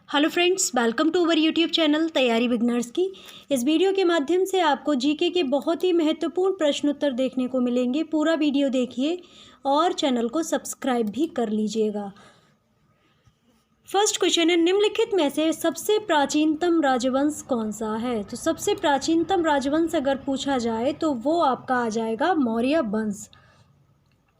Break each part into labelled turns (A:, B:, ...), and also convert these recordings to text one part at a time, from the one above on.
A: Hello friends, welcome to our YouTube channel तैयारी beginners की। इस वीडियो के माध्यम से आपको जीके के बहुत ही महत्वपूर्ण प्रश्न उत्तर देखने को मिलेंगे। पूरा वीडियो देखिए और चैनल को सब्सक्राइब भी कर लीजिएगा। फर्स्ट क्वेश्चन है, निम्नलिखित में से सबसे प्राचीनतम राजवंश कौन सा है। तो सबसे प्राचीनतम राजवंश अगर पूछा जाए तो वो आपका आ जाएगा मौर्य वंश।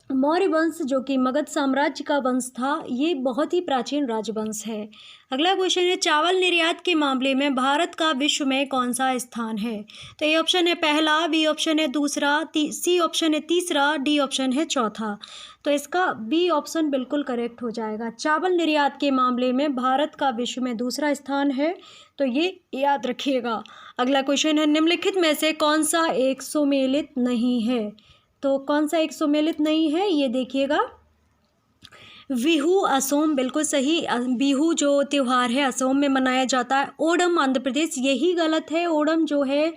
A: मौर्य वंश जो कि मगध साम्राज्य का वंश था, ये बहुत ही प्राचीन राजवंश है। अगला क्वेश्चन है, चावल निर्यात के मामले में भारत का विश्व में कौन सा स्थान है। तो ए ऑप्शन है पहला, बी ऑप्शन है दूसरा, सी ऑप्शन है तीसरा, डी ऑप्शन है चौथा। तो इसका बी ऑप्शन बिल्कुल करेक्ट हो जाएगा। चावल निर्यात के मामले में भारत का विश्व में दूसरा स्थान है, तो ये याद रखिएगा। अगला क्वेश्चन है, निम्नलिखित में से कौन सा एक सुमेलित नहीं है। तो कौन सा एक सुमेलित नहीं है, ये देखिएगा। बिहू असोम बिल्कुल सही। बिहू जो त्यौहार है असोम में मनाया जाता है। ओणम आंध्र प्रदेश, यही गलत है। ओणम जो है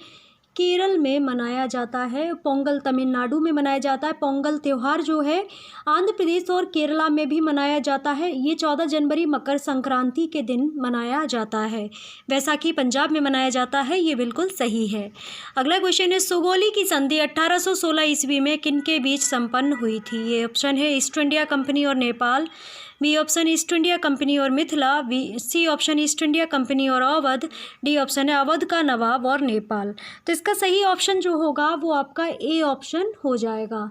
A: केरल में मनाया जाता है। पोंगल तमिलनाडु में मनाया जाता है। पोंगल त्यौहार जो है आंध्र प्रदेश और केरला में भी मनाया जाता है। ये 14 जनवरी मकर संक्रांति के दिन मनाया जाता है। वैसाखी पंजाब में मनाया जाता है। ये बिल्कुल सही है। अगला क्वेश्चन है, सुगौली की संधि 1816 ईस्वी में किनके बीच संपन्न हुई थी। ये ऑप्शन है ईस्ट इंडिया कंपनी और Nepal, B option East India Company और Mithila, C option East India Company और अवध, डी ऑप्शन है अवध का नवाब और नेपाल। तो इसका सही ऑप्शन जो होगा वो आपका ए ऑप्शन हो जाएगा।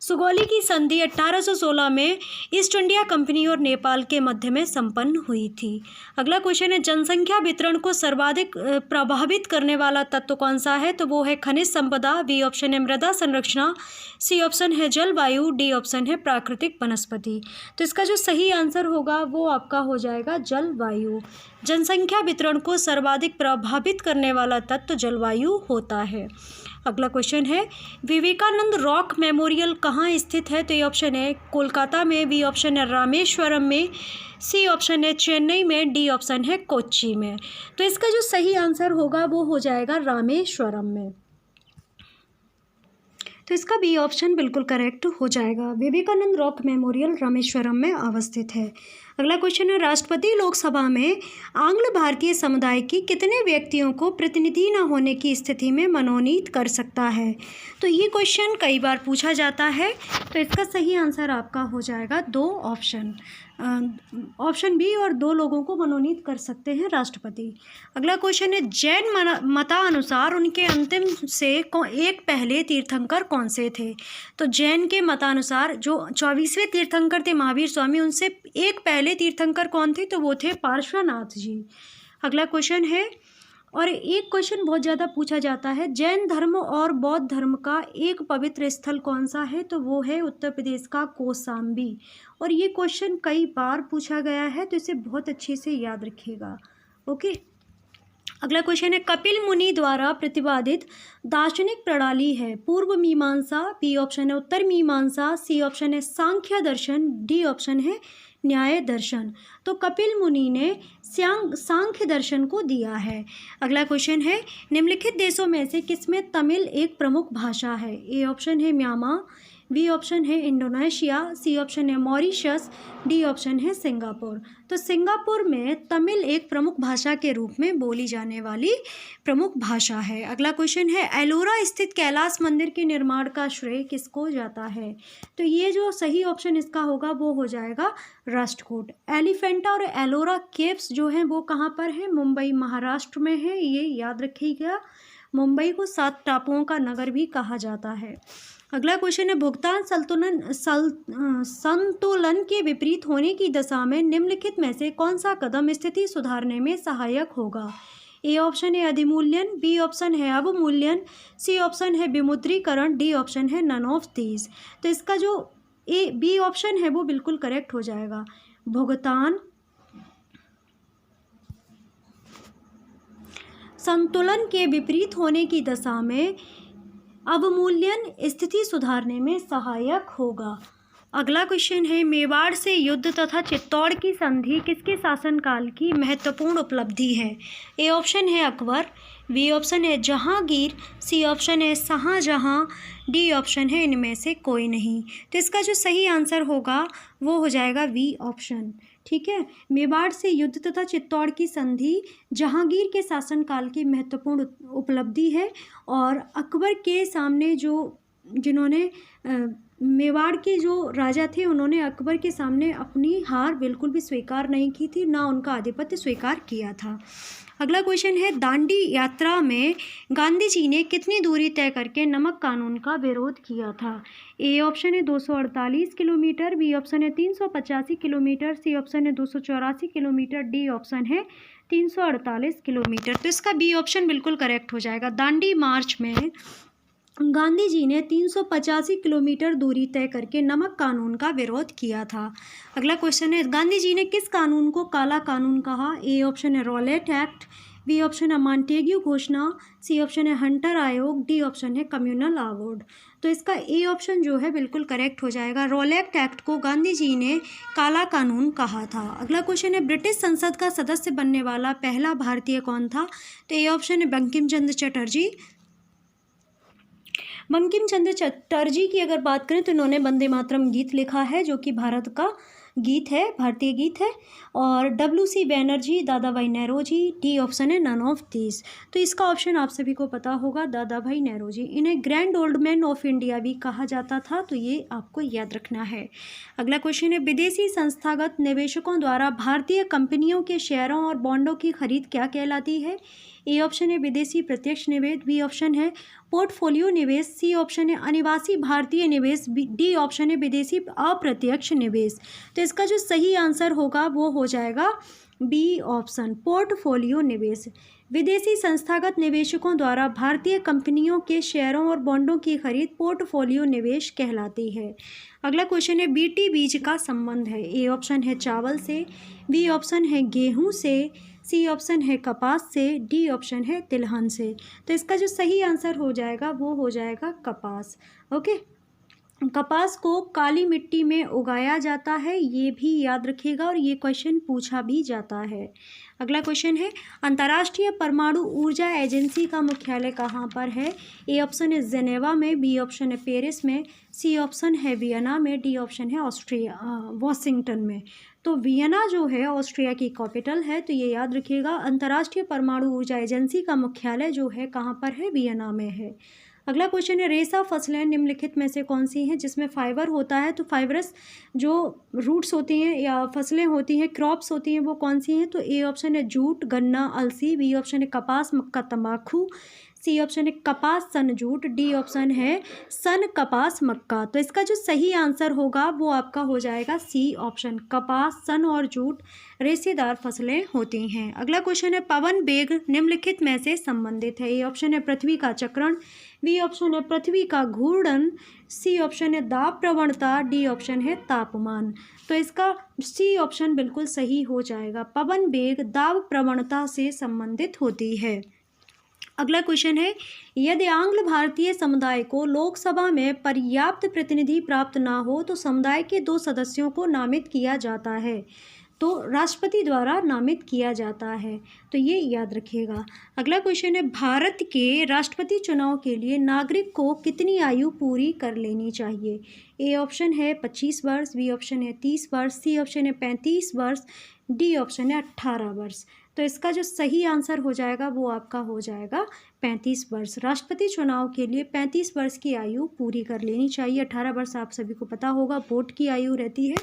A: सुगौली की संधि 1816 में ईस्ट इंडिया कंपनी और नेपाल के मध्य में संपन्न हुई थी। अगला क्वेश्चन है, जनसंख्या वितरण को सर्वाधिक प्रभावित करने वाला तत्व कौन सा है। तो वो है खनिज संपदा, बी ऑप्शन है मृदा संरक्षण, सी ऑप्शन है जलवायु, डी ऑप्शन है प्राकृतिक वनस्पति। तो इसका जो सही आंसर होगा वो आपका हो जाएगा जलवायु। जनसंख्या वितरण को सर्वाधिक प्रभावित करने वाला तत्व जलवायु होता है। अगला क्वेश्चन है, विवेकानंद रॉक मेमोरियल कहाँ स्थित है। तो ये ऑप्शन है कोलकाता में, बी ऑप्शन है रामेश्वरम में, सी ऑप्शन है चेन्नई में, डी ऑप्शन है कोच्चि में। तो इसका जो सही आंसर होगा वो हो जाएगा रामेश्वरम में। तो इसका बी ऑप्शन बिल्कुल करेक्ट हो जाएगा। विवेकानंद रॉक मेमोरियल रामेश्वरम में अवस्थित है। अगला क्वेश्चन है, राष्ट्रपति लोकसभा में आंग्ल भारतीय समुदाय की कितने व्यक्तियों को प्रतिनिधि न होने की स्थिति में मनोनीत कर सकता है। तो ये क्वेश्चन कई बार पूछा जाता है। तो इसका सही आंसर आपका हो जाएगा दो ऑप्शन, ऑप्शन बी और 2 लोगों को मनोनीत कर सकते हैं राष्ट्रपति। अगला क्वेश्चन है, जैन मतानुसार उनके अंतिम से एक पहले तीर्थंकर कौन से थे। तो जैन के मतानुसार जो 24वें तीर्थंकर थे महावीर स्वामी, उनसे एक पहले तीर्थंकर कौन थे। तो वो थे पार्श्वनाथ जी। अगला क्वेश्चन है, और एक क्वेश्चन बहुत ज़्यादा पूछा जाता है, जैन धर्म और बौद्ध धर्म का एक पवित्र स्थल कौन सा है। तो वो है उत्तर प्रदेश का कौशाम्बी। और ये क्वेश्चन कई बार पूछा गया है, तो इसे बहुत अच्छे से याद रखिएगा। ओके। अगला क्वेश्चन है, कपिल मुनि द्वारा प्रतिपादित दार्शनिक प्रणाली है पूर्व मीमांसा, बी ऑप्शन है उत्तर मीमांसा, सी ऑप्शन है सांख्य दर्शन, डी ऑप्शन है न्याय दर्शन। तो कपिल मुनि ने सांख्य दर्शन को दिया है। अगला क्वेश्चन है, निम्नलिखित देशों में से किसमें तमिल एक प्रमुख भाषा है। ए ऑप्शन है म्यांमार, बी ऑप्शन है इंडोनेशिया, सी ऑप्शन है मॉरिशस, डी ऑप्शन है सिंगापुर। तो सिंगापुर में तमिल एक प्रमुख भाषा के रूप में बोली जाने वाली प्रमुख भाषा है। अगला क्वेश्चन है, एलोरा स्थित कैलाश मंदिर के निर्माण का श्रेय किसको जाता है। तो ये जो सही ऑप्शन इसका होगा वो हो जाएगा राष्ट्रकूट। एलिफेंटा और एलोरा केव्स जो हैं वो कहाँ पर है, मुंबई महाराष्ट्र में है। ये याद रखिएगा। मुंबई को 7 टापुओं का नगर भी कहा जाता है। अगला क्वेश्चन है, भुगतान संतुलन के विपरीत होने की दशा में निम्नलिखित में से कौन सा कदम स्थिति सुधारने में सहायक होगा। ए ऑप्शन है अधिमूल्यन, बी ऑप्शन है अवमूल्यन, सी ऑप्शन है विमुद्रीकरण, डी ऑप्शन है नन ऑफ दीज। तो इसका जो बी ऑप्शन है वो बिल्कुल करेक्ट हो जाएगा। भुगतान संतुलन के विपरीत होने की दशा में अवमूल्यन स्थिति सुधारने में सहायक होगा। अगला क्वेश्चन है, मेवाड़ से युद्ध तथा चित्तौड़ की संधि किसके शासनकाल की महत्वपूर्ण उपलब्धि है। ए ऑप्शन है अकबर, बी ऑप्शन है जहांगीर, सी ऑप्शन है शाहजहां, डी ऑप्शन है इनमें से कोई नहीं। तो इसका जो सही आंसर होगा वो हो जाएगा बी ऑप्शन। ठीक है। मेवाड़ से युद्ध तथा चित्तौड़ की संधि जहांगीर के शासनकाल की महत्वपूर्ण उपलब्धि है। और अकबर के सामने जिन्होंने मेवाड़ के जो राजा थे, उन्होंने अकबर के सामने अपनी हार बिल्कुल भी स्वीकार नहीं की थी, ना उनका आधिपत्य स्वीकार किया था। अगला क्वेश्चन है, दांडी यात्रा में गांधी जी ने कितनी दूरी तय करके नमक कानून का विरोध किया था? ए ऑप्शन है 248 किलोमीटर, बी ऑप्शन है 385 किलोमीटर, सी ऑप्शन है 284 किलोमीटर, डी ऑप्शन है 348 किलोमीटर। तो इसका बी ऑप्शन बिल्कुल करेक्ट हो जाएगा। दांडी मार्च में गांधी जी ने 385 किलोमीटर दूरी तय करके नमक कानून का विरोध किया था। अगला क्वेश्चन है, गांधी जी ने किस कानून को काला कानून कहा? ए ऑप्शन है रॉलेट एक्ट, बी ऑप्शन है मॉन्टेग्यू घोषणा, सी ऑप्शन है हंटर आयोग, डी ऑप्शन है कम्युनल अवार्ड। तो इसका ए ऑप्शन जो है बिल्कुल करेक्ट हो जाएगा। रॉलेट एक्ट को गांधी जी ने काला कानून कहा था। अगला क्वेश्चन है, ब्रिटिश संसद का सदस्य बनने वाला पहला भारतीय कौन था? तो ए ऑप्शन है बंकिम चंद्र चटर्जी। बंकिम चंद्र चटर्जी की अगर बात करें तो इन्होंने वंदे मातरम गीत लिखा है, जो कि भारत का गीत है, भारतीय गीत है। और WC बैनर्जी, दादा भाई नौरोजी, डी ऑप्शन है नन ऑफ दीज। तो इसका ऑप्शन आप सभी को पता होगा, दादा भाई नौरोजी। इन्हें grand old man of India भी कहा जाता था, तो ये आपको याद रखना है। अगला क्वेश्चन है, विदेशी संस्थागत निवेशकों द्वारा भारतीय कंपनियों के शेयरों और बॉन्डों की खरीद क्या कहलाती है? ए ऑप्शन है विदेशी प्रत्यक्ष निवेश, बी ऑप्शन है पोर्टफोलियो निवेश, सी ऑप्शन है अनिवासी भारतीय निवेश, डी ऑप्शन है विदेशी अप्रत्यक्ष निवेश। तो इसका जो सही आंसर होगा वो हो जाएगा बी ऑप्शन, पोर्टफोलियो निवेश। विदेशी संस्थागत निवेशकों द्वारा भारतीय कंपनियों के शेयरों और बॉन्डों की खरीद पोर्टफोलियो निवेश कहलाती है। अगला क्वेश्चन है, बीटी बीज का संबंध है? ए ऑप्शन है चावल से, बी ऑप्शन है गेहूं से, सी ऑप्शन है कपास से, डी ऑप्शन है तिलहन से। तो इसका जो सही आंसर हो जाएगा वो हो जाएगा कपास। ओके, कपास को काली मिट्टी में उगाया जाता है, ये भी याद रखिएगा, और ये क्वेश्चन पूछा भी जाता है। अगला क्वेश्चन है, अंतर्राष्ट्रीय परमाणु ऊर्जा एजेंसी का मुख्यालय कहाँ पर है? ए ऑप्शन है जेनेवा में, बी ऑप्शन है पेरिस में, सी ऑप्शन है वियना में, डी ऑप्शन है वाशिंगटन में। तो वियना जो है ऑस्ट्रिया की कैपिटल है, तो ये याद रखिएगा। अंतर्राष्ट्रीय परमाणु ऊर्जा एजेंसी का मुख्यालय जो है कहाँ पर है? वियना में है। अगला क्वेश्चन है, रेशा फसलें निम्नलिखित में से कौन सी हैं जिसमें फाइबर होता है? तो फाइबरस जो रूट्स होती हैं या फसलें होती हैं, क्रॉप्स होती हैं, वो कौन सी हैं? तो ए ऑप्शन है जूट, गन्ना, अलसी, बी ऑप्शन है कपास, मक्का, तंबाकू, सी ऑप्शन है कपास, सन, जूट, डी ऑप्शन है सन, कपास, मक्का। तो इसका जो सही आंसर होगा वो आपका हो जाएगा सी ऑप्शन, कपास, सन और जूट रेशेदार फसलें होती हैं। अगला क्वेश्चन है, पवन वेग निम्नलिखित में से संबंधित है? ए ऑप्शन है पृथ्वी का चक्रण, बी ऑप्शन है पृथ्वी का घूर्णन, सी ऑप्शन है दाब प्रवणता, डी ऑप्शन है तापमान। तो इसका सी ऑप्शन बिल्कुल सही हो जाएगा। पवन वेग दाब प्रवणता से संबंधित होती है। अगला क्वेश्चन है, यदि आंग्ल भारतीय समुदाय को लोकसभा में पर्याप्त प्रतिनिधि प्राप्त ना हो तो समुदाय के 2 सदस्यों को नामित किया जाता है, तो राष्ट्रपति द्वारा नामित किया जाता है, तो ये याद रखिएगा। अगला क्वेश्चन है, भारत के राष्ट्रपति चुनाव के लिए नागरिक को कितनी आयु पूरी कर लेनी चाहिए? ए ऑप्शन है 25 वर्ष, बी ऑप्शन है 30 वर्ष, सी ऑप्शन है 35 वर्ष, डी ऑप्शन है 18 वर्ष। तो इसका जो सही आंसर हो जाएगा वो आपका हो जाएगा 35 वर्ष। राष्ट्रपति चुनाव के लिए 35 वर्ष की आयु पूरी कर लेनी चाहिए। 18 वर्ष आप सभी को पता होगा वोट की आयु रहती है,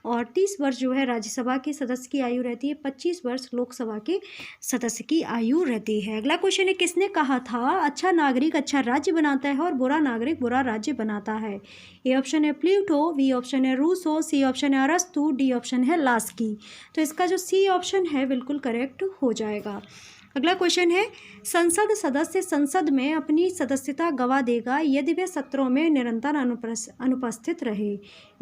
A: और 30 वर्ष जो है राज्यसभा के सदस्य की आयु रहती है, 25 वर्ष लोकसभा के सदस्य की आयु रहती है। अगला क्वेश्चन है, किसने कहा था अच्छा नागरिक अच्छा राज्य बनाता है और बुरा नागरिक बुरा राज्य बनाता है? ए ऑप्शन है प्लूटो, बी ऑप्शन है रूसो, सी ऑप्शन है अरस्तु, डी ऑप्शन है लास्की। तो इसका जो सी ऑप्शन है बिल्कुल करेक्ट हो जाएगा। अगला क्वेश्चन है, संसद सदस्य संसद में अपनी सदस्यता गवा देगा यदि वह सत्रों में निरंतर अनुपस्थित रहे?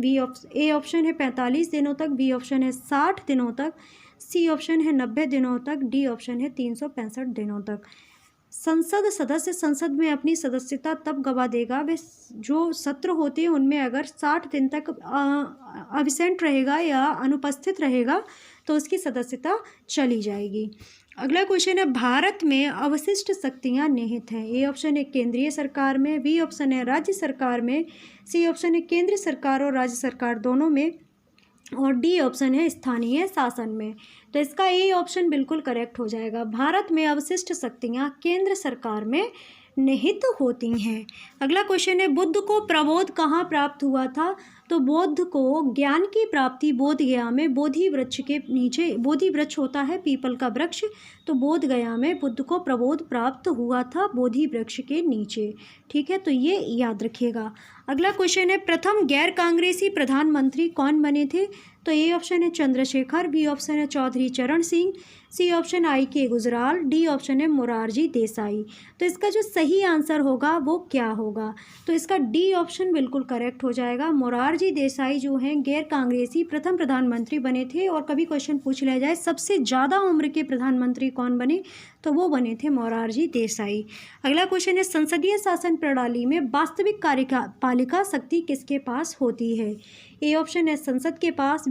A: ए ऑप्शन है 45 दिनों तक, बी ऑप्शन है 60 दिनों तक, सी ऑप्शन है 90 दिनों तक, डी ऑप्शन है 365 दिनों तक। संसद सदस्य संसद में अपनी सदस्यता तब गवा देगा वे जो सत्र होते हैं उनमें अगर 60 दिन तक अब्सेंट रहेगा या अनुपस्थित रहेगा तो उसकी सदस्यता चली जाएगी। अगला क्वेश्चन है, भारत में अवशिष्ट शक्तियाँ निहित हैं? ए ऑप्शन है केंद्रीय सरकार में, बी ऑप्शन है राज्य सरकार में, सी ऑप्शन है केंद्र सरकार और राज्य सरकार दोनों में, और डी ऑप्शन है स्थानीय शासन में। तो इसका ए ऑप्शन बिल्कुल करेक्ट हो जाएगा। भारत में अवशिष्ट शक्तियाँ केंद्र सरकार में निहित होती हैं। अगला क्वेश्चन है बुद्ध को प्रबोध कहाँ प्राप्त हुआ था? तो बुद्ध को ज्ञान की प्राप्ति बोध गया में बोधि वृक्ष के नीचे, बोधि वृक्ष होता है पीपल का वृक्ष, तो बोध गया में बुद्ध को प्रबोध प्राप्त हुआ था बोधि वृक्ष के नीचे। ठीक है, तो ये याद रखिएगा। अगला क्वेश्चन है प्रथम गैर कांग्रेसी प्रधानमंत्री कौन बने थे? तो ए ऑप्शन है चंद्रशेखर, बी ऑप्शन है चौधरी चरण सिंह, सी ऑप्शन आई के गुजराल, डी ऑप्शन है मोरारजी देसाई। तो इसका जो सही आंसर होगा वो क्या होगा? तो इसका डी ऑप्शन बिल्कुल करेक्ट हो जाएगा। मोरारजी देसाई जो हैं गैर कांग्रेसी प्रथम प्रधानमंत्री बने थे। और कभी क्वेश्चन पूछ लिया जाए सबसे ज़्यादा उम्र के प्रधानमंत्री कौन बने, तो वो बने थे मोरारजी देसाई। अगला क्वेश्चन है संसदीय शासन प्रणाली में वास्तविक कार्यपालिका शक्ति किसके पास होती है? ए ऑप्शन है संसद के पास,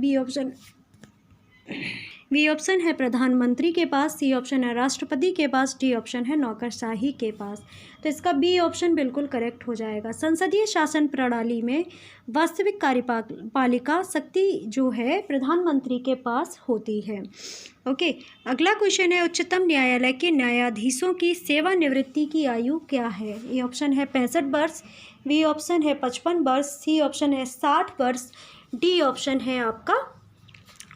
A: बी ऑप्शन है प्रधानमंत्री के पास, सी ऑप्शन है राष्ट्रपति के पास, डी ऑप्शन है नौकरशाही के पास। तो इसका बी ऑप्शन बिल्कुल करेक्ट हो जाएगा। संसदीय शासन प्रणाली में वास्तविक कार्यपालिका शक्ति जो है प्रधानमंत्री के पास होती है। ओके, अगला क्वेश्चन है उच्चतम न्यायालय के न्यायाधीशों की सेवानिवृत्ति की आयु क्या है? ए ऑप्शन है 65 वर्ष, बी ऑप्शन है 55 वर्ष, सी ऑप्शन है 60 वर्ष, डी ऑप्शन है आपका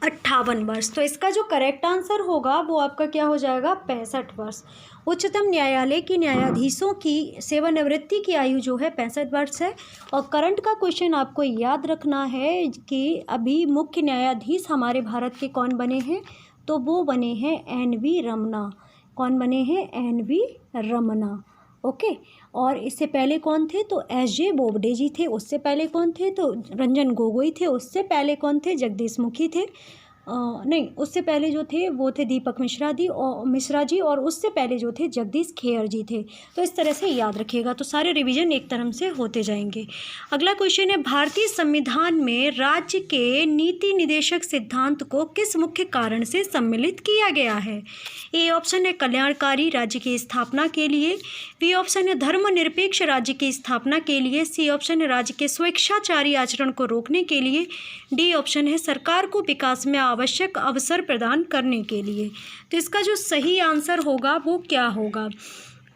A: 58 वर्ष। तो इसका जो करेक्ट आंसर होगा वो आपका क्या हो जाएगा? 65 वर्ष। उच्चतम न्यायालय के न्यायाधीशों की सेवानिवृत्ति की आयु जो है 65 वर्ष है। और करंट का क्वेश्चन आपको याद रखना है कि अभी मुख्य न्यायाधीश हमारे भारत के कौन बने हैं? तो वो बने हैं एन.वी. रमन्ना। कौन बने हैं? एन.वी. रमन्ना। ओके, और इससे पहले कौन थे? तो एस.जे. बोबडे जी थे। उससे पहले कौन थे? तो रंजन गोगोई थे। उससे पहले कौन थे? जगदीश मुखी थे। नहीं, उससे पहले जो थे वो थे दीपक मिश्रा जी, और उससे पहले जो थे जगदीश खेयर जी थे। तो इस तरह से याद रखिएगा, तो सारे रिवीजन एक तरह से होते जाएंगे। अगला क्वेश्चन है भारतीय संविधान में राज्य के नीति निदेशक सिद्धांत को किस मुख्य कारण से सम्मिलित किया गया है? ए ऑप्शन है कल्याणकारी राज्य की स्थापना के लिए, बी ऑप्शन है धर्मनिरपेक्ष राज्य की स्थापना के लिए, सी ऑप्शन है राज्य के स्वेच्छाचारी आचरण को रोकने के लिए, डी ऑप्शन है सरकार को विकास में आवश्यक अवसर प्रदान करने के लिए। तो इसका जो सही आंसर होगा वो क्या होगा?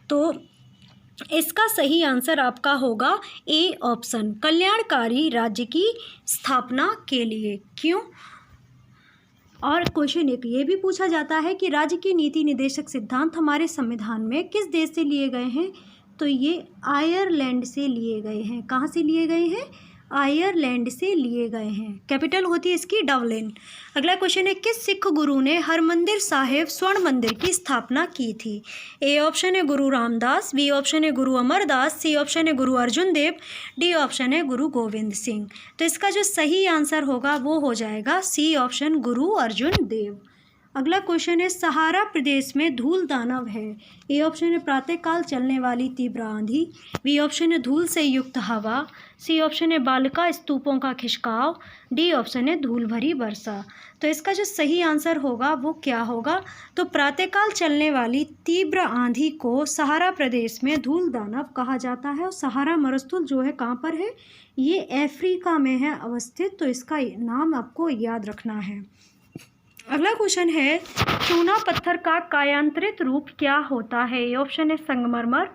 A: तो इसका सही आंसर आपका होगा ए ऑप्शन, कल्याणकारी राज्य की स्थापना के लिए। क्यों? और क्वेश्चन एक ये भी पूछा जाता है कि राज्य की नीति निदेशक सिद्धांत हमारे संविधान में किस देश से लिए गए हैं? तो ये आयरलैंड से लिए गए हैं। कहाँ से लिए गए हैं? आयरलैंड से लिए गए हैं। कैपिटल होती है इसकी डबलिन। अगला क्वेश्चन है किस सिख गुरु ने हरमंदिर साहिब स्वर्ण मंदिर की स्थापना की थी? ए ऑप्शन है गुरु रामदास, बी ऑप्शन है गुरु अमरदास, सी ऑप्शन है गुरु अर्जुन देव, डी ऑप्शन है गुरु गोविंद सिंह। तो इसका जो सही आंसर होगा वो हो जाएगा सी ऑप्शन, गुरु अर्जुन देव। अगला क्वेश्चन है सहारा प्रदेश में धूल दानव है। ए ऑप्शन है प्रातःकाल चलने वाली तीव्र आंधी, बी ऑप्शन है धूल से युक्त हवा, सी ऑप्शन है बालिका स्तूपों का खिसकाव, डी ऑप्शन है धूल भरी वर्षा। तो इसका जो सही आंसर होगा वो क्या होगा? तो प्रातःकाल चलने वाली तीव्र आंधी को सहारा प्रदेश में धूल दानव कहा जाता है। और सहारा मरुस्थल जो है कहाँ पर है? ये अफ्रीका में है अवस्थित। तो इसका नाम आपको याद रखना है। अगला क्वेश्चन है चूना पत्थर का कायांतरित रूप क्या होता है? ए ऑप्शन है संगमरमर,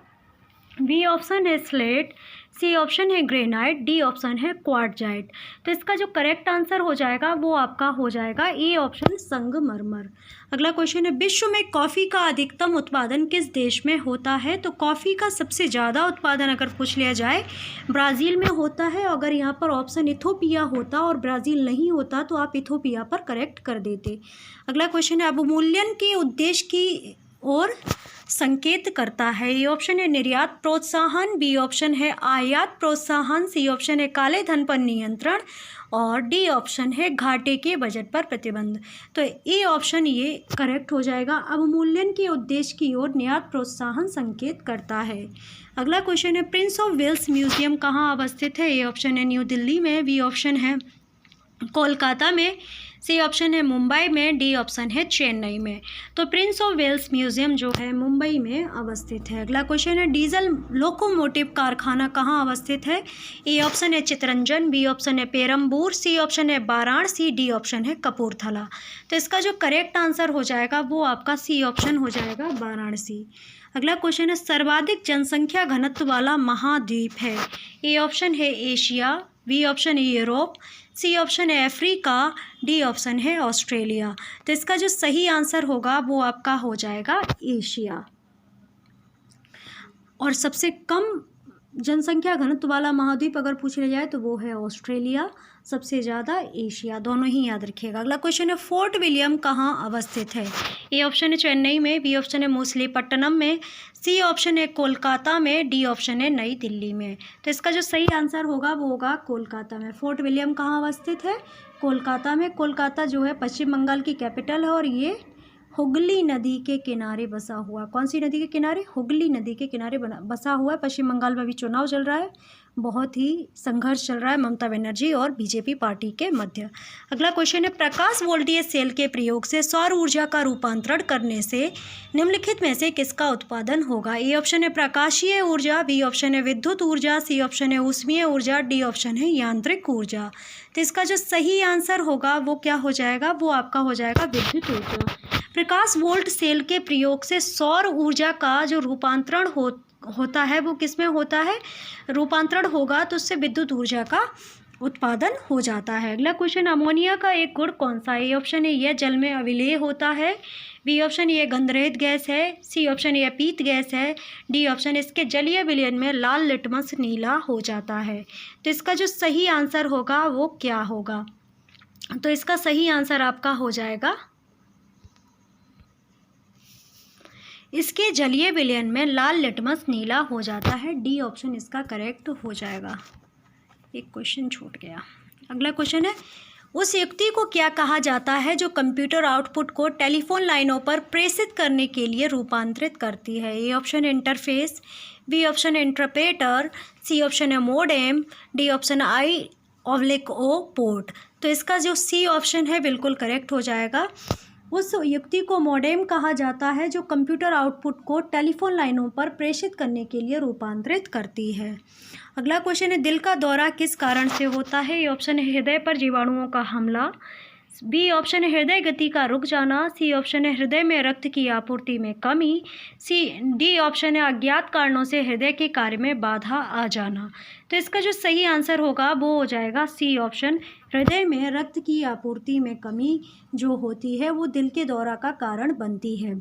A: बी ऑप्शन है स्लेट, सी ऑप्शन है ग्रेनाइट, डी ऑप्शन है क्वार्टजाइट। तो इसका जो करेक्ट आंसर हो जाएगा वो आपका हो जाएगा ए ऑप्शन, संगमरमर। अगला क्वेश्चन है विश्व में कॉफ़ी का अधिकतम उत्पादन किस देश में होता है? तो कॉफ़ी का सबसे ज़्यादा उत्पादन अगर पूछ लिया जाए ब्राज़ील में होता है। अगर यहाँ पर ऑप्शन इथोपिया होता और ब्राज़ील नहीं होता तो आप इथोपिया पर करेक्ट कर देते। अगला क्वेश्चन है अवमूल्यन के उद्देश्य की ओर संकेत करता है। ए ऑप्शन है निर्यात प्रोत्साहन, बी ऑप्शन है आयात प्रोत्साहन, सी ऑप्शन है काले धन पर नियंत्रण, और डी ऑप्शन है घाटे के बजट पर प्रतिबंध। तो ए ऑप्शन ये करेक्ट हो जाएगा। अवमूल्यन के उद्देश्य की ओर निर्यात प्रोत्साहन संकेत करता है। अगला क्वेश्चन है प्रिंस ऑफ वेल्स म्यूजियम कहाँ अवस्थित है? ए ऑप्शन है न्यू दिल्ली में, बी ऑप्शन है कोलकाता में, सी ऑप्शन है मुंबई में, डी ऑप्शन है चेन्नई में। तो प्रिंस ऑफ वेल्स म्यूजियम जो है मुंबई में अवस्थित है। अगला क्वेश्चन है डीजल लोकोमोटिव कारखाना कहाँ अवस्थित है? ए ऑप्शन है चितरंजन, बी ऑप्शन है पेरम्बूर, सी ऑप्शन है वाराणसी, डी ऑप्शन है कपूरथला। तो इसका जो करेक्ट आंसर हो जाएगा वो आपका सी ऑप्शन हो जाएगा, वाराणसी। अगला क्वेश्चन है सर्वाधिक जनसंख्या घनत्व वाला महाद्वीप है? ए ऑप्शन है एशिया, बी ऑप्शन है यूरोप, सी ऑप्शन है अफ्रीका, डी ऑप्शन है ऑस्ट्रेलिया। तो इसका जो सही आंसर होगा वो आपका हो जाएगा एशिया। और सबसे कम जनसंख्या घनत्व वाला महाद्वीप अगर पूछ लिया जाए तो वो है ऑस्ट्रेलिया, सबसे ज़्यादा एशिया। दोनों ही याद रखिएगा। अगला क्वेश्चन है फोर्ट विलियम कहाँ अवस्थित है? ए ऑप्शन है चेन्नई में, बी ऑप्शन है मछलीपट्टनम में, सी ऑप्शन है कोलकाता में, डी ऑप्शन है नई दिल्ली में। तो इसका जो सही आंसर होगा वो होगा कोलकाता में। फोर्ट विलियम कहाँ अवस्थित है? कोलकाता में। कोलकाता जो है पश्चिम बंगाल की कैपिटल है और ये हुगली नदी के किनारे बसा हुआ। कौन सी नदी के किनारे? हुगली नदी के किनारे बसा हुआ है। पश्चिम बंगाल में अभी चुनाव चल रहा है, बहुत ही संघर्ष चल रहा है ममता बनर्जी और बीजेपी पार्टी के मध्य। अगला क्वेश्चन है प्रकाश वोल्टेज सेल के प्रयोग से सौर ऊर्जा का रूपांतरण करने से निम्नलिखित में से किसका उत्पादन होगा? ए ऑप्शन है प्रकाशीय ऊर्जा, बी ऑप्शन है विद्युत ऊर्जा, सी ऑप्शन है ऊष्मीय ऊर्जा, डी ऑप्शन है यांत्रिक ऊर्जा। तो इसका जो सही आंसर होगा वो क्या हो जाएगा? वो आपका हो जाएगा विद्युत ऊर्जा। प्रकाश वोल्ट सेल के प्रयोग से सौर ऊर्जा का जो रूपांतरण होता है वो किस में होता है? रूपांतरण होगा तो उससे विद्युत ऊर्जा का उत्पादन हो जाता है। अगला क्वेश्चन अमोनिया का एक गुण कौन सा है? ए ऑप्शन है यह जल में अविलेय होता है, बी ऑप्शन ये गंधरहित गैस है, सी ऑप्शन ये पीत गैस है, डी ऑप्शन इसके जलीय विलयन में लाल लिटमस नीला हो जाता है। तो इसका जो सही आंसर होगा वो क्या होगा? तो इसका सही आंसर आपका हो जाएगा इसके जलीय विलयन में लाल लिटमस नीला हो जाता है, डी ऑप्शन इसका करेक्ट हो जाएगा। एक क्वेश्चन छूट गया। अगला क्वेश्चन है उस युक्ति को क्या कहा जाता है जो कंप्यूटर आउटपुट को टेलीफोन लाइनों पर प्रेषित करने के लिए रूपांतरित करती है? ए ऑप्शन है इंटरफेस, बी ऑप्शन है इंटरप्रेटर, सी ऑप्शन है modem, D option I/O port. तो इसका जो सी ऑप्शन है बिल्कुल करेक्ट हो जाएगा। उस युक्ति को मोडेम कहा जाता है जो कंप्यूटर आउटपुट को टेलीफोन लाइनों पर प्रेषित करने के लिए रूपांतरित करती है। अगला क्वेश्चन है दिल का दौरा किस कारण से होता है? ये ऑप्शन है हृदय पर जीवाणुओं का हमला, बी ऑप्शन है हृदय गति का रुक जाना, सी ऑप्शन है हृदय में रक्त की आपूर्ति में कमी, डी ऑप्शन है अज्ञात कारणों से हृदय के कार्य में बाधा आ जाना। तो इसका जो सही आंसर होगा वो हो जाएगा सी ऑप्शन, हृदय में रक्त की आपूर्ति में कमी जो होती है वो दिल के दौरा का कारण बनती है।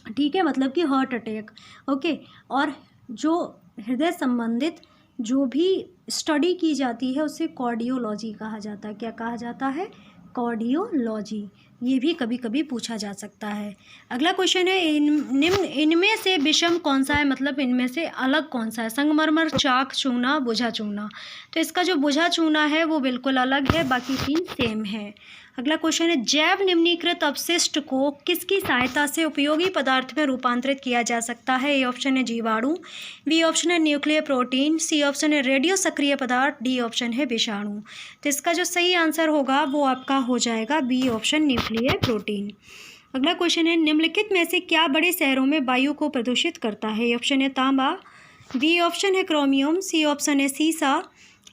A: ठीक है, मतलब कि हार्ट अटैक। ओके, और जो हृदय संबंधित जो भी स्टडी की जाती है उसे कार्डियोलॉजी कहा जाता है। क्या कहा जाता है? कार्डियोलॉजी। ये भी कभी कभी पूछा जा सकता है। अगला क्वेश्चन है इनमें से विषम कौन सा है, मतलब इनमें से अलग कौन सा है? संगमरमर, चाक, चूना, बुझा चूना। तो इसका जो बुझा चूना है वो बिल्कुल अलग है, बाकी तीन सेम है। अगला क्वेश्चन है जैव निम्नीकृत अपशिष्ट को किसकी सहायता से उपयोगी पदार्थ में रूपांतरित किया जा सकता है? ए ऑप्शन है जीवाणु, बी ऑप्शन है न्यूक्लियर प्रोटीन, सी ऑप्शन है रेडियो सक्रिय पदार्थ, डी ऑप्शन है विषाणु। तो इसका जो सही आंसर होगा वो आपका हो जाएगा बी ऑप्शन न्यूक्लियर प्रोटीन। अगला क्वेश्चन है निम्नलिखित में से क्या बड़े शहरों में वायु को प्रदूषित करता है? ए ऑप्शन है तांबा, बी ऑप्शन है क्रोमियम, सी ऑप्शन है सीसा,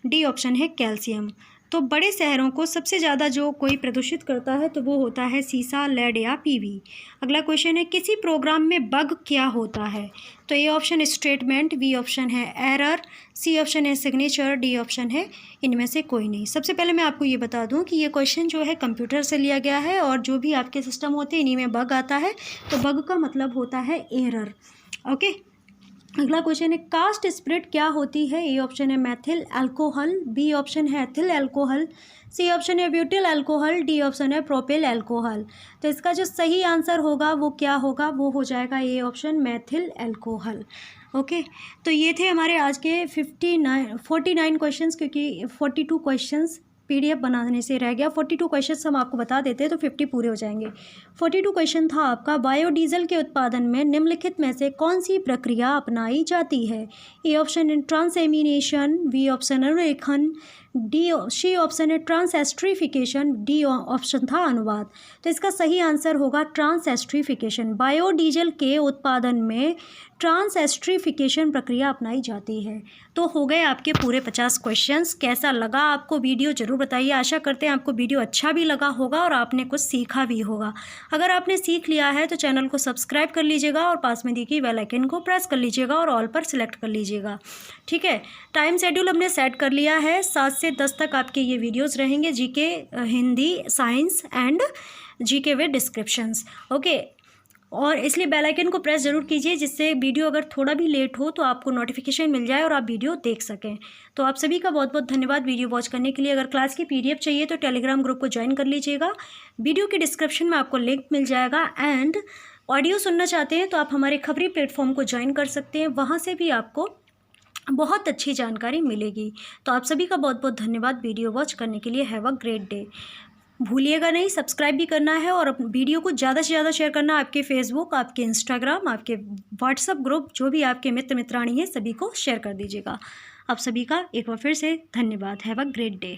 A: डी ऑप्शन है कैल्शियम। तो बड़े शहरों को सबसे ज़्यादा जो कोई प्रदूषित करता है तो वो होता है सीसा, लेड या पीवी। अगला क्वेश्चन है किसी प्रोग्राम में बग क्या होता है? तो A option statement, B option है एरर, सी ऑप्शन है सिग्नेचर, डी ऑप्शन है इनमें से कोई नहीं। सबसे पहले मैं आपको ये बता दूं कि ये क्वेश्चन जो है कंप्यूटर से लिया गया है और जो भी आपके सिस्टम होते हैं इन्हीं में बग आता है, तो बग का मतलब होता है एरर। ओके, अगला क्वेश्चन है कास्ट स्प्रिट क्या होती है? ए ऑप्शन है मैथिल अल्कोहल, बी ऑप्शन है एथिल अल्कोहल, सी ऑप्शन है ब्यूटिल अल्कोहल, डी ऑप्शन है प्रोपिल अल्कोहल। तो इसका जो सही आंसर होगा वो क्या होगा? वो हो जाएगा A option Maithil alcohol. Okay, तो ये थे हमारे आज के 49 क्वेश्चंस, क्योंकि 42 क्वेश्चंस PDF बनाने से रह गया। 42 क्वेश्चंस हम आपको बता देते हैं तो 50 पूरे हो जाएंगे। 42 क्वेश्चन था आपका बायोडीजल के उत्पादन में निम्नलिखित में से कौन सी प्रक्रिया अपनाई जाती है? A option transamination, B option अनुरेखन, सी ऑप्शन है ट्रांसएस्ट्रीफिकेशन, डी ऑप्शन था अनुवाद। तो इसका सही आंसर होगा ट्रांसएस्ट्रीफिकेशन। बायोडीजल के उत्पादन में ट्रांसएस्ट्रीफिकेशन प्रक्रिया अपनाई जाती है। तो हो गए आपके पूरे 50 क्वेश्चंस। कैसा लगा आपको वीडियो ज़रूर बताइए। आशा करते हैं आपको वीडियो अच्छा भी लगा होगा और आपने कुछ सीखा भी होगा। अगर आपने सीख लिया है तो चैनल को सब्सक्राइब कर लीजिएगा और पास में दी गई बेल आइकन को प्रेस कर लीजिएगा और ऑल पर सिलेक्ट कर लीजिएगा। ठीक है, टाइम शेड्यूल हमने सेट कर लिया है, 7 से 10 तक आपके ये वीडियोज़ रहेंगे, GK, Hindi, science and GK with descriptions. Okay, और इसलिए बेल आइकन को प्रेस ज़रूर कीजिए जिससे वीडियो अगर थोड़ा भी लेट हो तो आपको नोटिफिकेशन मिल जाए और आप वीडियो देख सकें। तो आप सभी का बहुत बहुत धन्यवाद वीडियो वॉच करने के लिए। अगर क्लास की PDF चाहिए तो टेलीग्राम ग्रुप को ज्वाइन कर लीजिएगा, वीडियो के डिस्क्रिप्शन में आपको लिंक मिल जाएगा। एंड ऑडियो सुनना चाहते हैं तो आप हमारे खबरी प्लेटफॉर्म को ज्वाइन कर सकते हैं, वहाँ से भी आपको बहुत अच्छी जानकारी मिलेगी। तो आप सभी का बहुत बहुत धन्यवाद वीडियो वॉच करने के लिए। Have a great day. भूलिएगा नहीं, सब्सक्राइब भी करना है और वीडियो को ज़्यादा से ज़्यादा शेयर करना, आपके फेसबुक, आपके इंस्टाग्राम, आपके व्हाट्सएप ग्रुप, जो भी आपके मित्र मित्राणी हैं सभी को शेयर कर दीजिएगा। आप सभी का एक बार फिर से धन्यवाद। Have a great day.